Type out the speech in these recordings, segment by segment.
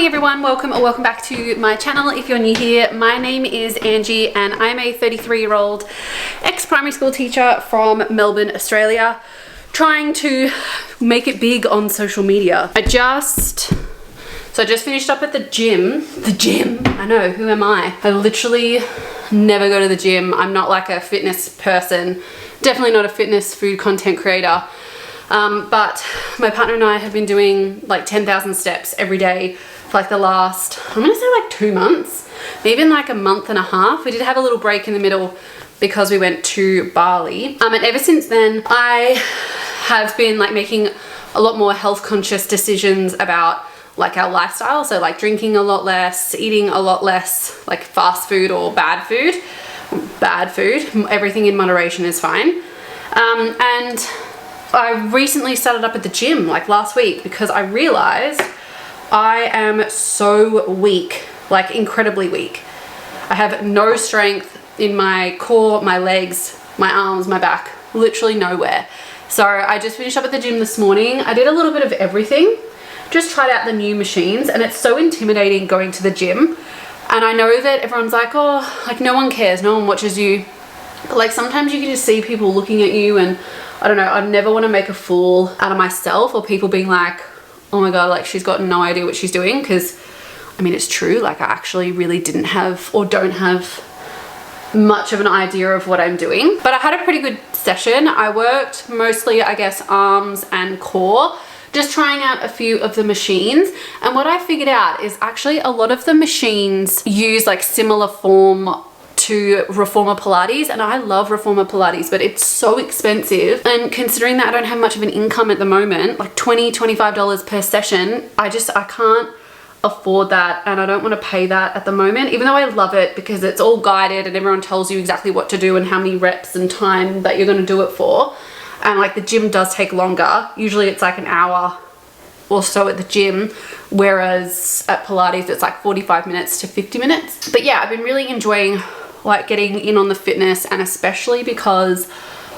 Hey everyone, welcome back to my channel. If you're new here, my name is Angie and I'm a 33-year-old ex-primary school teacher from Melbourne, Australia, trying to make it big on social media. I just finished up at the gym. I know, who am I? I literally never go to the gym. I'm not like a fitness person, definitely not a fitness food content creator. But my partner and I have been doing like 10,000 steps every day for like the last, I'm gonna say like 2 months, maybe like a month and a half. We did have a little break in the middle because we went to Bali. And ever since then, I have been like making a lot more health conscious decisions about like our lifestyle. So like drinking a lot less, eating a lot less like fast food or bad food. Everything in moderation is fine. And I recently started up at the gym like last week because I realized I am so weak, like incredibly weak. I have no strength in my core, my legs, my arms, my back, literally nowhere. So I just finished up at the gym this morning. I did a little bit of everything, just tried out the new machines, and it's so intimidating going to the gym. And I know that everyone's like, oh, like no one cares, no one watches you. But like sometimes you can just see people looking at you, and I don't know, I never want to make a fool out of myself or people being like, oh my God, like she's got no idea what she's doing. Because I mean, it's true. Like I actually really didn't have or don't have much of an idea of what I'm doing. But I had a pretty good session. I worked mostly, I guess, arms and core, just trying out a few of the machines. And what I figured out is actually a lot of the machines use like similar form to reformer Pilates, and I love reformer Pilates, but it's so expensive. And considering that I don't have much of an income at the moment, like $20–$25 per session, I can't afford that, and I don't want to pay that at the moment, even though I love it because it's all guided and everyone tells you exactly what to do and how many reps and time that you're going to do it for. And like the gym does take longer. Usually it's like an hour or so at the gym, whereas at Pilates it's like 45 minutes to 50 minutes. But yeah, I've been really enjoying like getting in on the fitness, and especially because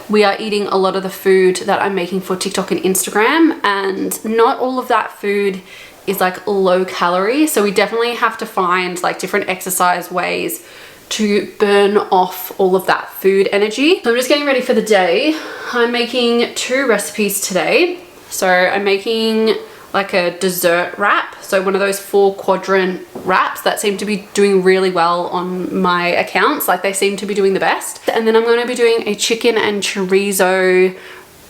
we are eating a lot of the food that I'm making for TikTok and Instagram, and not all of that food is like low calorie. So we definitely have to find like different exercise ways to burn off all of that food energy. So I'm just getting ready for the day. I'm making 2 recipes today. So I'm making like a dessert wrap, so one of those 4-quadrant wraps that seem to be doing really well on my accounts, like they seem to be doing the best. And then I'm going to be doing a chicken and chorizo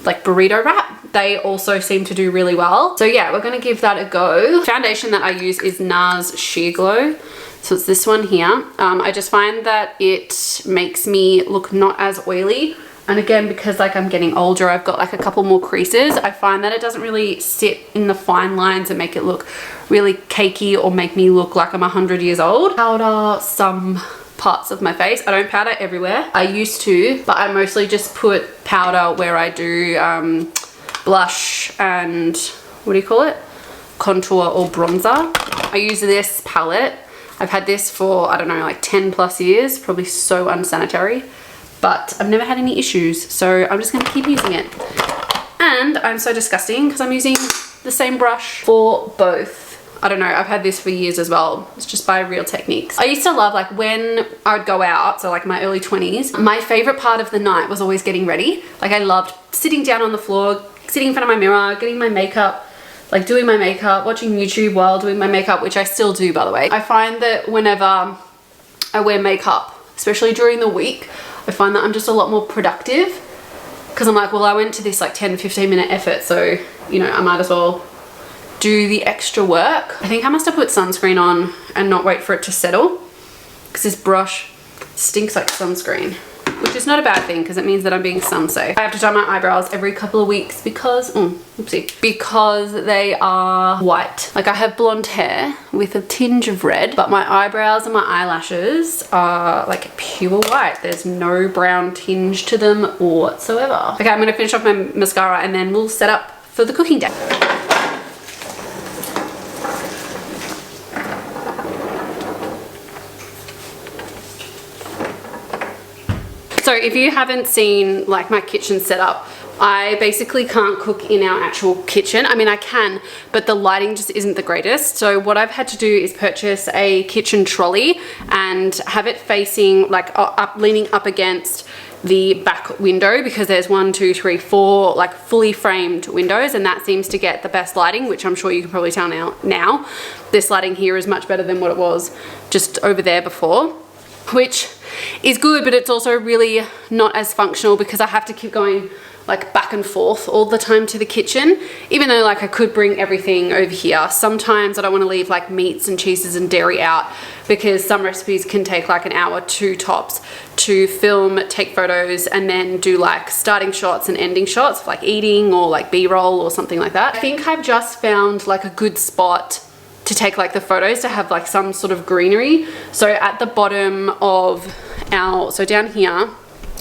like burrito wrap. They also seem to do really well. So yeah, we're going to give that a go. The foundation that I use is NARS Sheer Glow, so it's this one here. I just find that it makes me look not as oily. And again, because like I'm getting older, I've got like a couple more creases. I find that it doesn't really sit in the fine lines and make it look really cakey or make me look like I'm 100 years old. Powder some parts of my face. I don't powder everywhere. I used to, but I mostly just put powder where I do blush and what do you call it? Contour or bronzer. I use this palette. I've had this for, I don't know, like 10+ years, probably so unsanitary. But I've never had any issues, so I'm just gonna keep using it. And I'm so disgusting because I'm using the same brush for both. I don't know, I've had this for years as well. It's just by Real Techniques. I used to love like when I would go out, so like my early 20s, my favorite part of the night was always getting ready. Like I loved sitting down on the floor, sitting in front of my mirror, getting my makeup, like doing my makeup, watching YouTube while doing my makeup, which I still do, by the way. I find that whenever I wear makeup, especially during the week, I find that I'm just a lot more productive because I'm like, well, I went to this like 10–15 minute effort, so you know, I might as well do the extra work. I think I must have put sunscreen on and not wait for it to settle because this brush stinks like sunscreen, which is not a bad thing because it means that I'm being sun safe. I have to dye my eyebrows every couple of weeks because, because they are white. Like I have blonde hair with a tinge of red, but my eyebrows and my eyelashes are like pure white. There's no brown tinge to them whatsoever. Okay, I'm gonna finish off my mascara and then we'll set up for the cooking day. So if you haven't seen like my kitchen setup, I basically can't cook in our actual kitchen. I mean, I can, but the lighting just isn't the greatest. So what I've had to do is purchase a kitchen trolley and have it facing like leaning up against the back window, because there's 1, 2, 3, 4 like fully framed windows, and that seems to get the best lighting, which I'm sure you can probably tell now. This lighting here is much better than what it was just over there before, which is good, but it's also really not as functional because I have to keep going like back and forth all the time to the kitchen, even though like I could bring everything over here. Sometimes I don't want to leave like meats and cheeses and dairy out, because some recipes can take like an hour, 2 tops to film, take photos, and then do like starting shots and ending shots, like eating or like B-roll or something like that. I think I've just found like a good spot to take like the photos, to have like some sort of greenery. So at the bottom of so down here,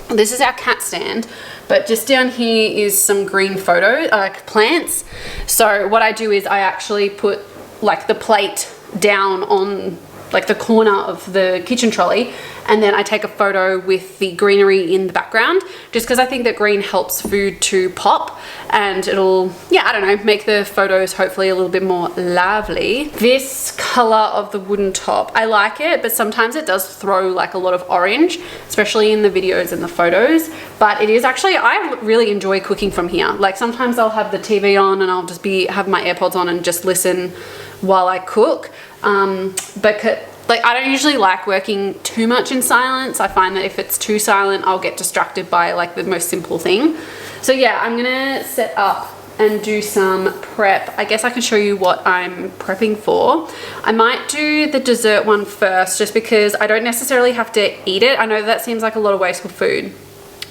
this is our cat stand, but just down here is some green like plants. So what I do is I actually put like the plate down on like the corner of the kitchen trolley, and then I take a photo with the greenery in the background, just because I think that green helps food to pop, and it'll, yeah, I don't know, make the photos hopefully a little bit more lively. This color of the wooden top, I like it, but sometimes it does throw like a lot of orange, especially in the videos and the photos. But it is actually, I really enjoy cooking from here. Like sometimes I'll have the TV on and I'll just have my AirPods on and just listen while I cook. But like I don't usually like working too much in silence. I find that if it's too silent, I'll get distracted by like the most simple thing. So yeah, I'm gonna set up and do some prep. I guess I can show you what I'm prepping for. I might do the dessert one first, just because I don't necessarily have to eat it. I know that seems like a lot of wasteful food,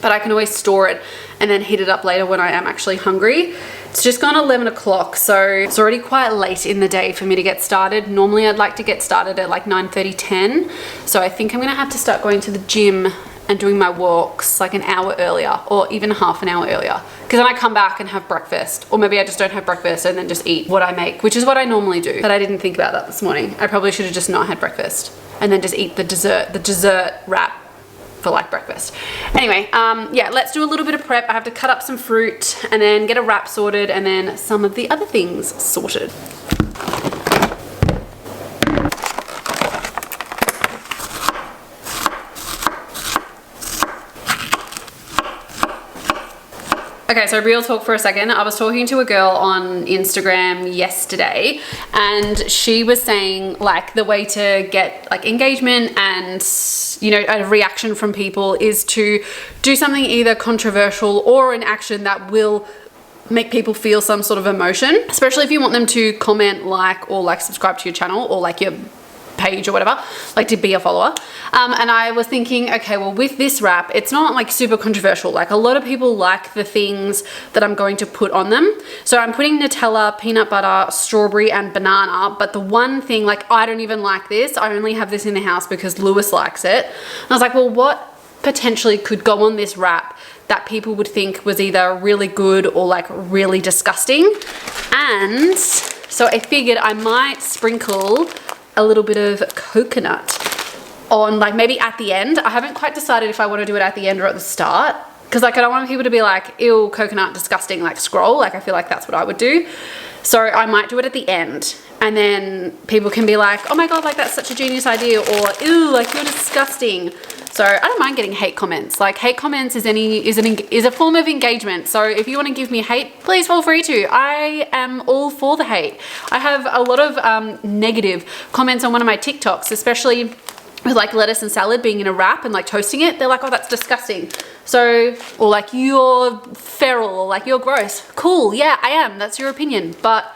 but I can always store it and then heat it up later when I am actually hungry. It's just gone 11 o'clock, so it's already quite late in the day for me to get started. Normally I'd like to get started at like 9:30, 10. So I think I'm gonna have to start going to the gym and doing my walks like an hour earlier, or even half an hour earlier, because then I come back and have breakfast, or maybe I just don't have breakfast and then just eat what I make, which is what I normally do. But I didn't think about that this morning. I probably should have just not had breakfast and then just eat the dessert wrap for like breakfast. Anyway, yeah, let's do a little bit of prep. I have to cut up some fruit and then get a wrap sorted, and then some of the other things sorted. Okay, so real talk for a second. I was talking to a girl on Instagram yesterday, and she was saying like the way to get like engagement and, you know, a reaction from people is to do something either controversial or an action that will make people feel some sort of emotion, especially if you want them to comment, like, or like subscribe to your channel, or like your page or whatever, like to be a follower. And I was thinking, okay, well with this wrap, it's not like super controversial. Like a lot of people like the things that I'm going to put on them. So I'm putting Nutella, peanut butter, strawberry, and banana. But the one thing, like I don't even like this. I only have this in the house because Lewis likes it. And I was like, well, what potentially could go on this wrap that people would think was either really good or like really disgusting? And so I figured I might sprinkle a little bit of coconut on, like maybe at the end. I haven't quite decided if I want to do it at the end or at the start, because like I don't want people to be like, ew, coconut, disgusting, like scroll. Like I feel like that's what I would do. So I might do it at the end, and then people can be like, oh my god, like that's such a genius idea, or ew, like you're disgusting. So I don't mind getting hate comments. Like hate comments is a form of engagement. So if you want to give me hate, please feel free to. I am all for the hate. I have a lot of negative comments on one of my TikToks, especially with like lettuce and salad being in a wrap and like toasting it. They're like, oh, that's disgusting. So, or like you're feral, or like you're gross. Cool, yeah, I am. That's your opinion. But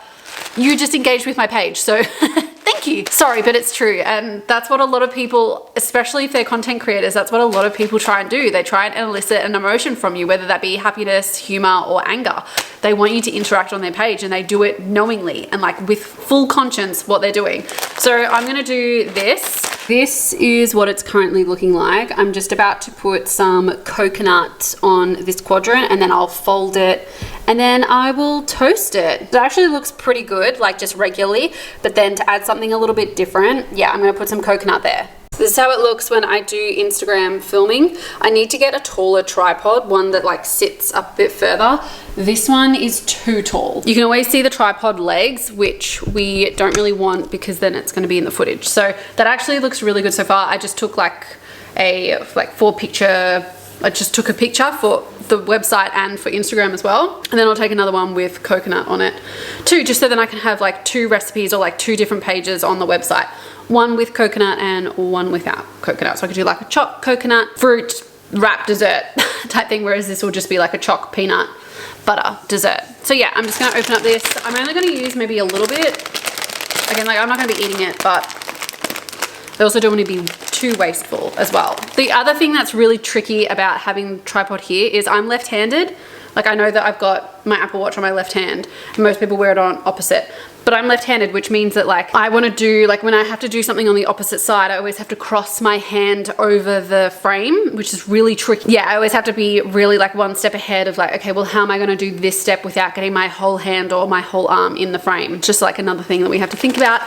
you just engaged with my page, so thank you. Sorry, but it's true. And that's what a lot of people, especially if they're content creators, that's what a lot of people try and do. They try and elicit an emotion from you, whether that be happiness, humor, or anger. They want you to interact on their page, and they do it knowingly and like with full conscience what they're doing. So I'm gonna do this. This is what it's currently looking like. I'm just about to put some coconut on this quadrant, and then I'll fold it, and then I will toast it. It actually looks pretty good, like just regularly, but then to add something a little bit different, yeah, I'm gonna put some coconut there. This is how it looks when I do Instagram filming. I need to get a taller tripod, one that like sits up a bit further. This one is too tall. You can always see the tripod legs, which we don't really want because then it's going to be in the footage. So that actually looks really good so far. I just took like a I just took a picture for the website and for Instagram as well. And then I'll take another one with coconut on it too, just so then I can have like 2 recipes or like 2 different pages on the website. One with coconut and one without coconut. So I could do like a choc coconut fruit wrap dessert type thing, whereas this will just be like a choc peanut butter dessert. So yeah, I'm just gonna open up this. I'm only gonna use maybe a little bit. Again, like I'm not gonna be eating it, but I also don't want to be too wasteful as well. The other thing that's really tricky about having tripod here is I'm left-handed. Like I know that I've got my Apple Watch on my left hand and most people wear it on opposite, but I'm left-handed, which means that like I want to do, like when I have to do something on the opposite side, I always have to cross my hand over the frame, which is really tricky. Yeah, I always have to be really like one step ahead of like, okay, well, how am I going to do this step without getting my whole hand or my whole arm in the frame? Just like another thing that we have to think about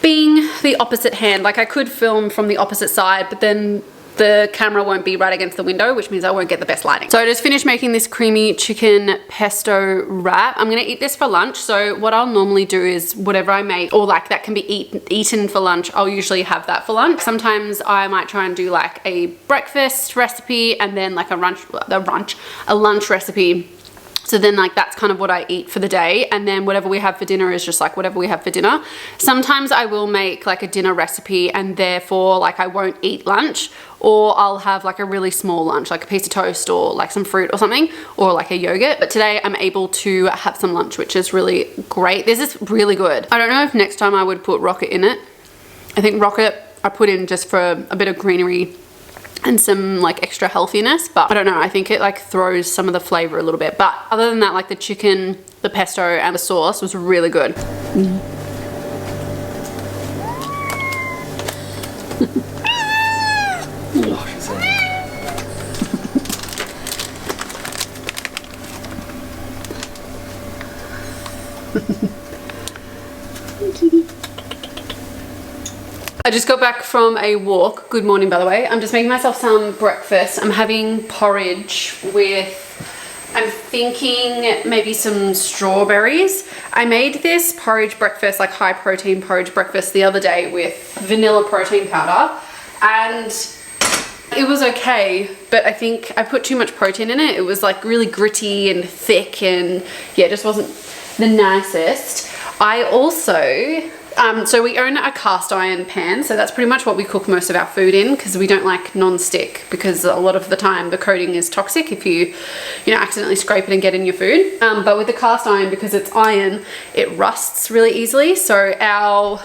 being the opposite hand. Like I could film from the opposite side, but then the camera won't be right against the window, which means I won't get the best lighting. So I just finished making this creamy chicken pesto wrap. I'm gonna eat this for lunch. So what I'll normally do is whatever I make or like that can be eaten for lunch, I'll usually have that for lunch. Sometimes I might try and do like a breakfast recipe and then like a lunch recipe. So then like that's kind of what I eat for the day, and then whatever we have for dinner is just like whatever we have for dinner. Sometimes I will make like a dinner recipe and therefore like I won't eat lunch, or I'll have like a really small lunch, like a piece of toast or like some fruit or something, or like a yogurt. But today I'm able to have some lunch, which is really great. This is really good. I don't know if next time I would put rocket in it. I think rocket I put in just for a bit of greenery and some like extra healthiness, but I don't know, I think it like throws some of the flavor a little bit. But other than that, like the chicken, the pesto and the sauce was really good. I just got back from a walk. Good morning, by the way. I'm just making myself some breakfast. I'm having porridge with, I'm thinking maybe some strawberries. I made this porridge breakfast, like high protein porridge breakfast the other day with vanilla protein powder, and it was okay, but I think I put too much protein in it. It was like really gritty and thick and yeah, it just wasn't the nicest. I also, so we own a cast iron pan, so that's pretty much what we cook most of our food in, because we don't like non-stick, because a lot of the time the coating is toxic if you accidentally scrape it and get in your food. But with the cast iron, because it's iron, it rusts really easily. So our,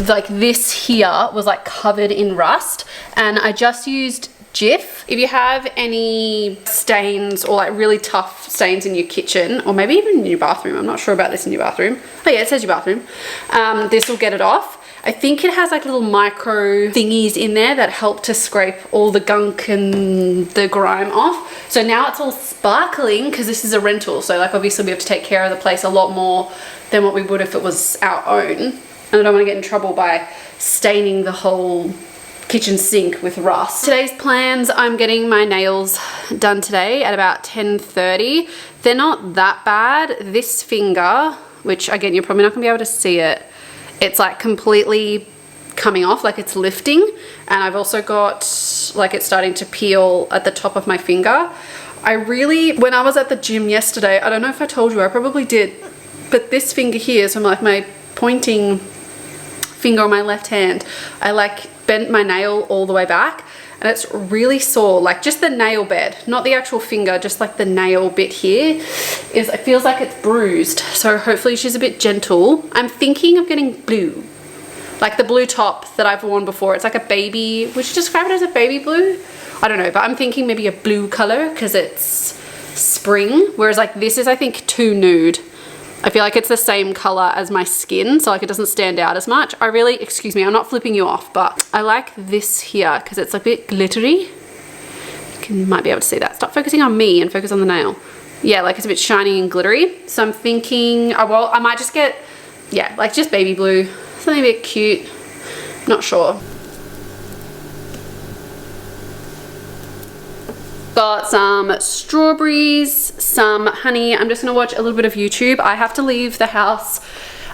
like this here was like covered in rust, and I just used Jif. If you have any stains or like really tough stains in your kitchen, or maybe even in your bathroom, I'm not sure about this in your bathroom. Oh yeah, it says your bathroom. This will get it off. I think it has like little micro thingies in there that help to scrape all the gunk and the grime off. So now it's all sparkling because this is a rental. So like obviously we have to take care of the place a lot more than what we would if it was our own. And I don't want to get in trouble by staining the whole kitchen sink with rust. Today's plans, I'm getting my nails done today at about 10:30. They're not that bad. This finger, which again, you're probably not gonna be able to see it, it's like completely coming off, like it's lifting. And I've also got like it's starting to peel at the top of my finger. When I was at the gym yesterday, I don't know if I told you, I probably did, but this finger here, so like my pointing finger on my left hand, I like bent my nail all the way back and it's really sore. Like just the nail bed, not the actual finger, just like the nail bit here it feels like it's bruised. So hopefully she's a bit gentle. I'm thinking of getting blue, like the blue top that I've worn before. It's like a baby, would you describe it as a baby blue? I don't know, but I'm thinking maybe a blue color because it's spring, whereas like this is I think too nude. I feel like it's the same color as my skin, so like it doesn't stand out as much. I really, excuse me, I'm not flipping you off, but I like this here because it's a bit glittery. You might be able to see that. Stop focusing on me and focus on the nail. Yeah, like it's a bit shiny and glittery. So I'm thinking, oh, well, I might just get, yeah, like just baby blue, something a bit cute. Not sure. got some strawberries, some honey. I'm just gonna watch a little bit of YouTube. I have to leave the house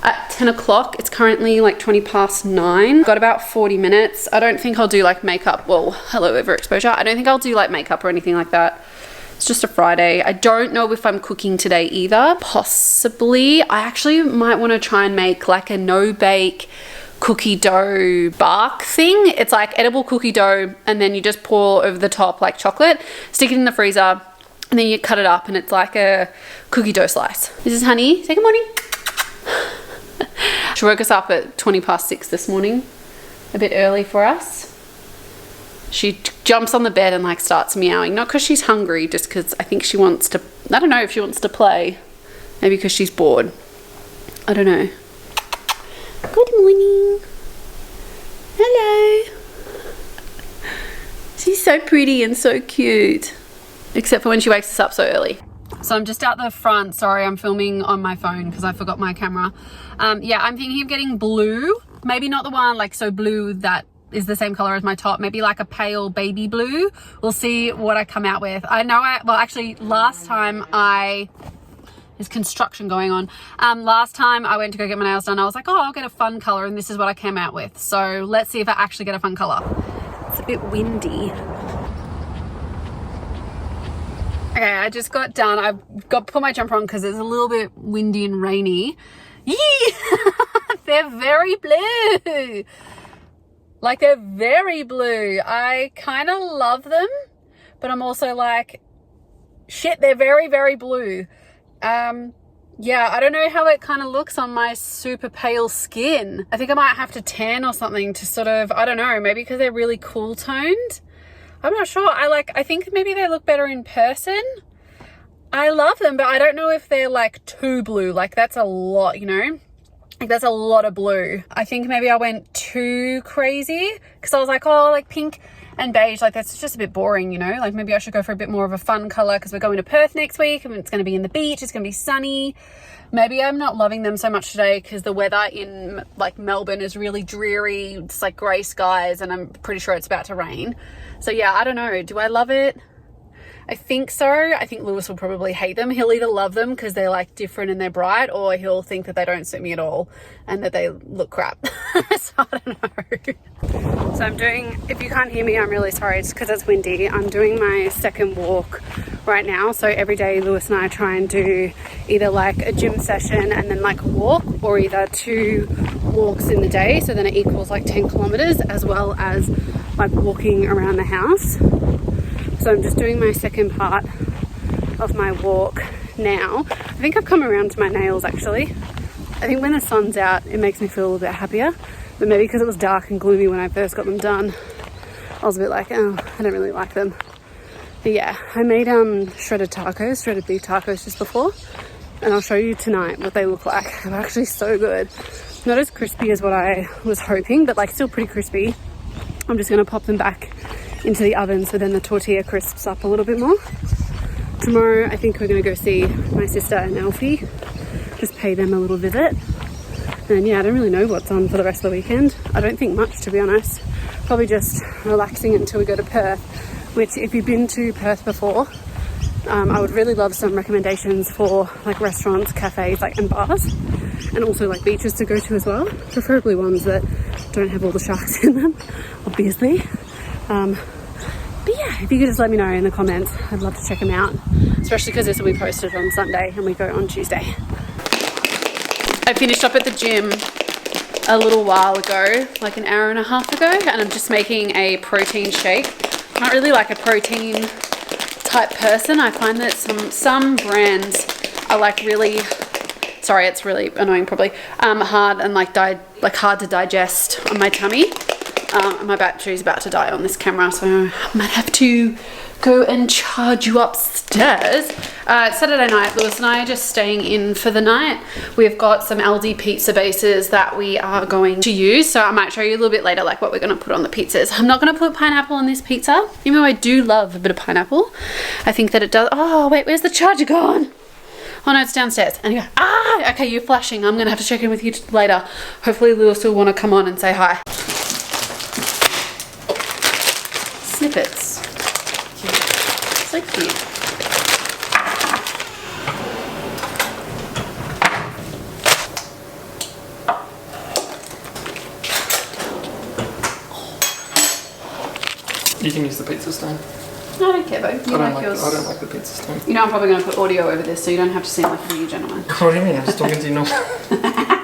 at 10 o'clock. It's currently like 20 past 9. Got about 40 minutes. I don't think I'll do like makeup. Well, hello overexposure. I don't think I'll do like makeup or anything like that. It's just a Friday. I don't know if I'm cooking today either. Possibly. I actually might want to try and make like a no-bake cookie dough bark thing. It's like edible cookie dough and then you just pour over the top like chocolate, stick it in the freezer, and then you cut it up and it's like a cookie dough slice. This is Honey. Say good morning. She woke us up at 20 past 6 this morning. A bit early for us. She jumps on the bed and like starts meowing. Not because she's hungry, just because I think she wants to, I don't know if she wants to play. Maybe because she's bored. I don't know. Good morning. Hello. She's so pretty and so cute. Except for when she wakes us up so early. So I'm just out the front. Sorry, I'm filming on my phone because I forgot my camera. Yeah, I'm thinking of getting blue. Maybe not the one like so blue that is the same color as my top. Maybe like a pale baby blue. We'll see what I come out with. I know well actually last time there's construction going on. Last time I went to go get my nails done, I was like, oh, I'll get a fun color, and this is what I came out with. So let's see if I actually get a fun color. It's a bit windy. Okay, I just got done. I've got to put my jumper on because it's a little bit windy and rainy. Yee! They're very blue. Like, they're very blue. I kind of love them, but I'm also like, shit, they're very, very blue. Yeah, I don't know how it kind of looks on my super pale skin. I think I might have to tan or something to sort of, I don't know, maybe because they're really cool toned. I'm not sure. I think maybe they look better in person. I love them, but I don't know if they're like too blue. Like, that's a lot, you know? Like, that's a lot of blue. I think maybe I went too crazy because I was like, oh, like pink and beige, like that's just a bit boring, you know? Like, maybe I should go for a bit more of a fun color because we're going to Perth next week and it's going to be in the beach. It's going to be sunny. Maybe I'm not loving them so much today because the weather in like Melbourne is really dreary. It's like grey skies and I'm pretty sure it's about to rain. So yeah, I don't know. Do I love it? I think so. I think Lewis will probably hate them. He'll either love them because they're like different and they're bright, or he'll think that they don't suit me at all and that they look crap. So I don't know. So I'm doing, if you can't hear me, I'm really sorry. It's because it's windy. I'm doing my second walk right now. So every day Lewis and I try and do either like a gym session and then like a walk, or either 2 walks in the day. So then it equals like 10 kilometers, as well as like walking around the house. So I'm just doing my second part of my walk now. I think I've come around to my nails actually. I think when the sun's out, it makes me feel a little bit happier. But maybe because it was dark and gloomy when I first got them done, I was a bit like, oh, I don't really like them. But yeah, I made shredded beef tacos just before. And I'll show you tonight what they look like. They're actually so good. Not as crispy as what I was hoping, but like still pretty crispy. I'm just gonna pop them back into the oven so then the tortilla crisps up a little bit more. Tomorrow I think we're gonna go see my sister and Alfie, just pay them a little visit. And yeah, I don't really know what's on for the rest of the weekend. I don't think much, to be honest. Probably just relaxing until we go to Perth, which if you've been to Perth before, I would really love some recommendations for like restaurants, cafes, like and bars, and also like beaches to go to as well, preferably ones that don't have all the sharks in them, obviously. But yeah, if you could just let me know in the comments, I'd love to check them out, especially because this will be posted on Sunday and we go on Tuesday. I finished up at the gym a little while ago, like an hour and a half ago, and I'm just making a protein shake. I'm not really like a protein type person. I find that some brands are like really, sorry, it's really annoying probably, hard and like hard to digest on my tummy. My battery's about to die on this camera, so I might have to go and charge you upstairs. Saturday night, Lewis and I are just staying in for the night. We've got some Aldi pizza bases that we are going to use, so I might show you a little bit later like what we're going to put on the pizzas. I'm not going to put pineapple on this pizza, even though I do love a bit of pineapple. I think that it does. Oh wait, where's the charger gone? Oh no, it's downstairs. And you go, ah, okay, you're flashing. I'm going to have to check in with you later. Hopefully Lewis will want to come on and say hi. Snippets. So cute. You can use the pizza stone. I don't care, babe. I don't like the pizza stone. You know, I'm probably going to put audio over this so you don't have to seem like a real gentleman. What do you mean? I'm just talking to you normal.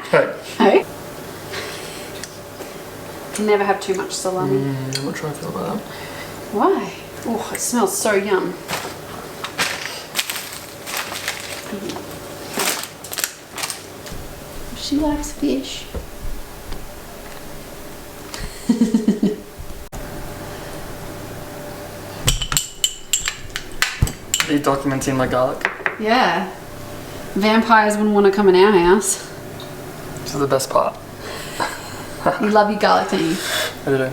Hey. Hey? Can never have too much salami. I'm not sure how I feel about that. Why? Oh, it smells so yum. She likes fish. Are you documenting my garlic? Yeah. Vampires wouldn't want to come in our house. This is the best part. You love your garlic, don't you? I do.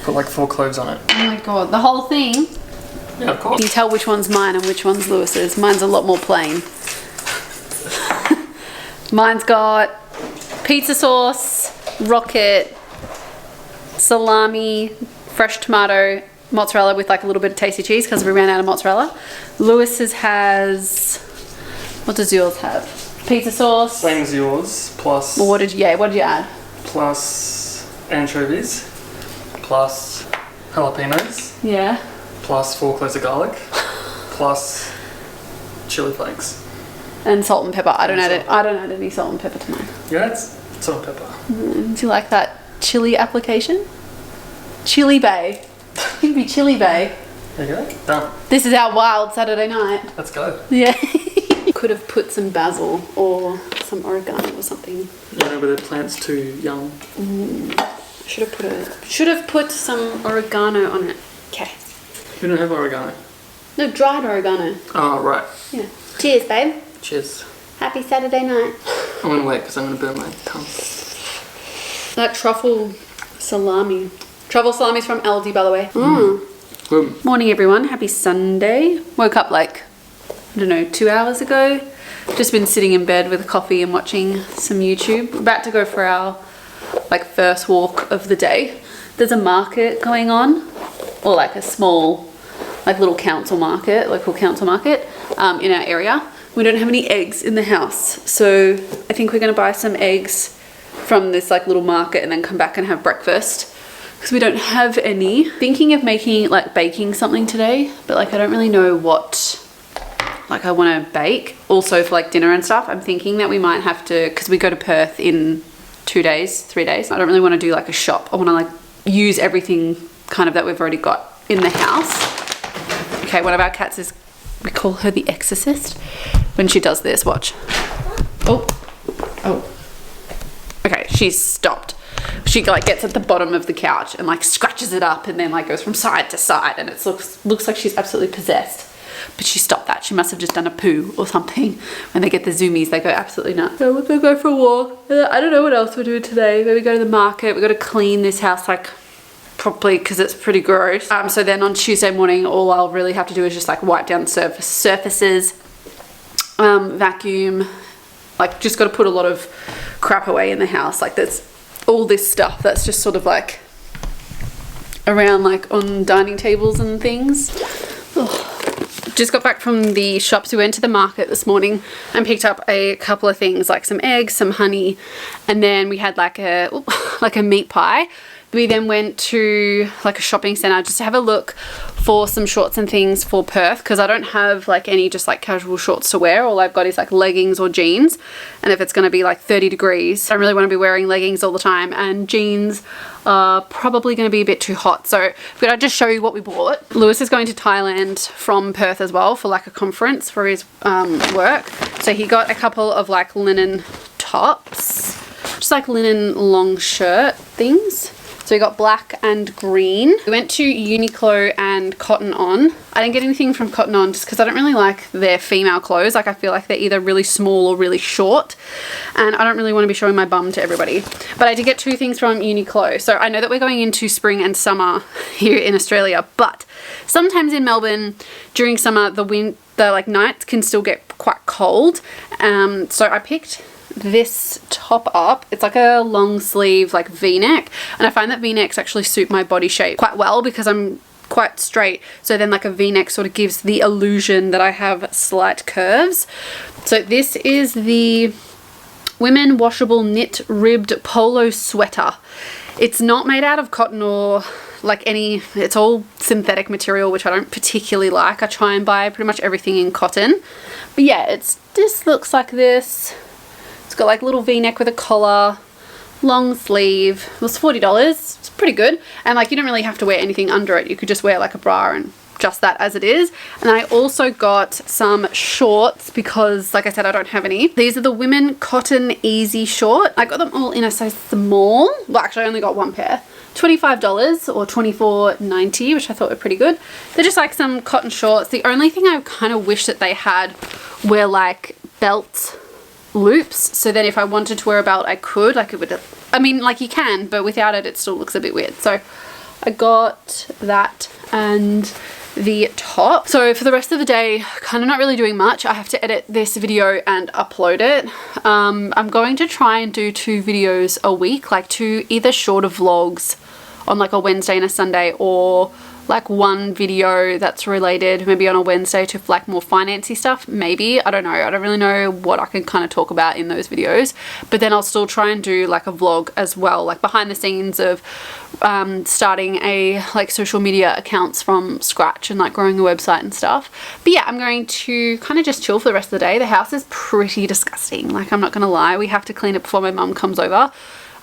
Put like 4 cloves on it. Oh my god, the whole thing? Yeah, of course. You can tell which one's mine and which one's Lewis's. Mine's a lot more plain. Mine's got pizza sauce, rocket, salami, fresh tomato, mozzarella with like a little bit of tasty cheese because we ran out of mozzarella. Lewis's has, what does yours have? Pizza sauce. Same as yours, plus... Well, what did you add? Plus anchovies, plus jalapenos, Yeah. plus 4 cloves of garlic, plus chili flakes. And salt and pepper. I don't add any salt and pepper to mine. Yeah, it's salt and pepper. Do you like that chili application? Chili Bay. You can be Chili Bay. There you go. Done. This is our wild Saturday night. Let's go. Yeah. Could have put some basil or some oregano or something. Yeah, but the plant's too young. Should have put some oregano on it. Okay. We don't have oregano. No, dried oregano. Oh, right. Yeah. Cheers, babe. Cheers. Happy Saturday night. I'm gonna wait because I'm gonna burn my tongue. That truffle salami. Truffle salami's from Aldi, by the way. Good. Morning, everyone. Happy Sunday. Woke up like, I don't know, 2 hours ago. Just been sitting in bed with a coffee and watching some YouTube. About to go for our like first walk of the day. There's a market going on, or like a small, like little council market, local council market in our area. We don't have any eggs in the house, so I think we're gonna buy some eggs from this like little market and then come back and have breakfast because we don't have any. Thinking of making like baking something today, but like I don't really know what like I want to bake. Also for like dinner and stuff, I'm thinking that we might have to, because we go to Perth in 2 days, 3 days. I don't really want to do like a shop. I want to like use everything kind of that we've already got in the house. Okay, one of our cats is, we call her the exorcist when she does this. Watch. Oh. Okay, she's stopped. She like gets at the bottom of the couch and like scratches it up and then like goes from side to side, and it looks like she's absolutely possessed. But she stopped that. She must have just done a poo or something. When they get the zoomies, they go absolutely nuts. So we're gonna go for a walk. I don't know what else we're doing today. Maybe go to the market. We've got to clean this house like properly because it's pretty gross. So then on Tuesday morning, all I'll really have to do is just like wipe down surfaces, vacuum. Like just got to put a lot of crap away in the house. Like there's all this stuff that's just sort of like around like on dining tables and things. Ugh. Just got back from the shops. We went to the market this morning and picked up a couple of things like some eggs, some honey, and then we had like a meat pie. We then went to like a shopping centre just to have a look for some shorts and things for Perth because I don't have like any just like casual shorts to wear. All I've got is like leggings or jeans, and if it's going to be like 30 degrees, I don't really want to be wearing leggings all the time, and jeans are probably going to be a bit too hot. So but I'll just show you what we bought. Lewis is going to Thailand from Perth as well for like a conference for his work. So he got a couple of like linen tops, just like linen long shirt things. So we got black and green. We went to Uniqlo and Cotton On. I didn't get anything from Cotton On just because I don't really like their female clothes. Like I feel like they're either really small or really short, and I don't really want to be showing my bum to everybody. But I did get 2 things from Uniqlo. So I know that we're going into spring and summer here in Australia, but sometimes in Melbourne during summer the like nights can still get quite cold. So I picked this top up. It's like a long sleeve like v-neck, and I find that v-necks actually suit my body shape quite well because I'm quite straight, so then like a v-neck sort of gives the illusion that I have slight curves. So this is the women washable knit ribbed polo sweater. It's not made out of cotton or like any, it's all synthetic material, which I don't particularly like. I try and buy pretty much everything in cotton, but yeah, this looks like this. It's got like little v-neck with a collar, long sleeve. It was $40. It's pretty good, and like you don't really have to wear anything under it. You could just wear like a bra and just that as it is. And I also got some shorts because like I said, I don't have any. These are the women cotton easy short. I got them all in a size small. Well, actually I only got one pair. $25 or $24.90, which I thought were pretty good. They're just like some cotton shorts. The only thing I kind of wish that they had were like belt loops, so then if I wanted to wear a belt I could, like it would, I mean like you can, but without it still looks a bit weird. So I got that and the top. So for the rest of the day, kind of not really doing much. I have to edit this video and upload it. I'm going to try and do 2 videos a week, like 2 either shorter vlogs on like a Wednesday and a Sunday, or like 1 video that's related maybe on a Wednesday to like more financy stuff, maybe. I don't know. I don't really know what I can kind of talk about in those videos, but then I'll still try and do like a vlog as well, like behind the scenes of starting a like social media accounts from scratch and like growing a website and stuff. But yeah, I'm going to kind of just chill for the rest of the day. The house is pretty disgusting, like I'm not gonna lie. We have to clean it before my mum comes over.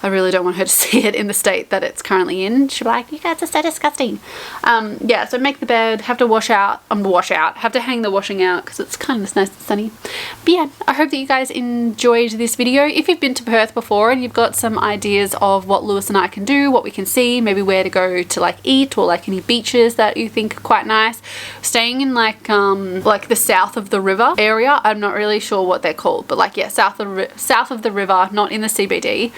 I really don't want her to see it in the state that it's currently in. She'll be like, you guys are so disgusting. Yeah, so make the bed, have to have to hang the washing out because it's kind of nice and sunny. But yeah, I hope that you guys enjoyed this video. If you've been to Perth before and you've got some ideas of what Lewis and I can do, what we can see, maybe where to go to like eat, or like any beaches that you think are quite nice. Staying in like the south of the river area. I'm not really sure what they're called, but like yeah, south of the river, not in the CBD.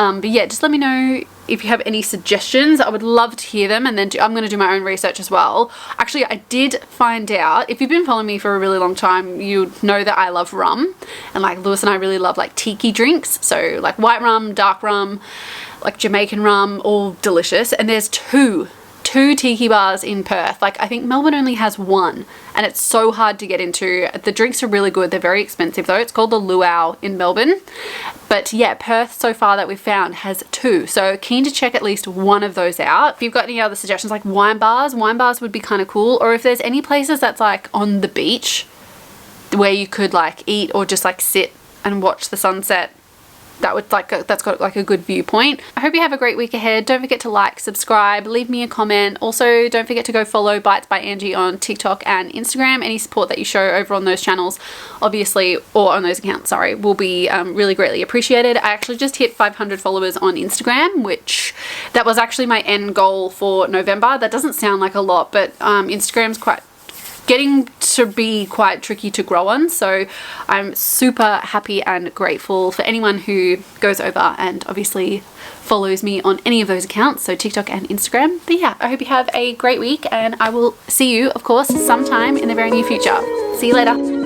But yeah, just let me know if you have any suggestions. I would love to hear them, and then I'm going to do my own research as well. Actually, I did find out, if you've been following me for a really long time, you know that I love rum, and like Lewis and I really love like tiki drinks, so like white rum, dark rum, like Jamaican rum, all delicious. And there's two tiki bars in Perth. Like I think Melbourne only has 1, and it's so hard to get into. The drinks are really good. They're very expensive though. It's called the Luau in Melbourne. But yeah, Perth so far that we've found has 2. So keen to check at least one of those out. If you've got any other suggestions, like wine bars would be kind of cool. Or if there's any places that's like on the beach where you could like eat or just like sit and watch the sunset, that would like that's got like a good viewpoint. I hope you have a great week ahead. Don't forget to like, subscribe, leave me a comment. Also, don't forget to go follow Bites by Angie on TikTok and Instagram. Any support that you show over on those channels, obviously, or on those accounts, sorry, will be really greatly appreciated. I actually just hit 500 followers on Instagram, which that was actually my end goal for November. That doesn't sound like a lot, but Instagram's getting to be quite tricky to grow on, so I'm super happy and grateful for anyone who goes over and obviously follows me on any of those accounts, so TikTok and Instagram. But yeah, I hope you have a great week, and I will see you of course sometime in the very near future. See you later.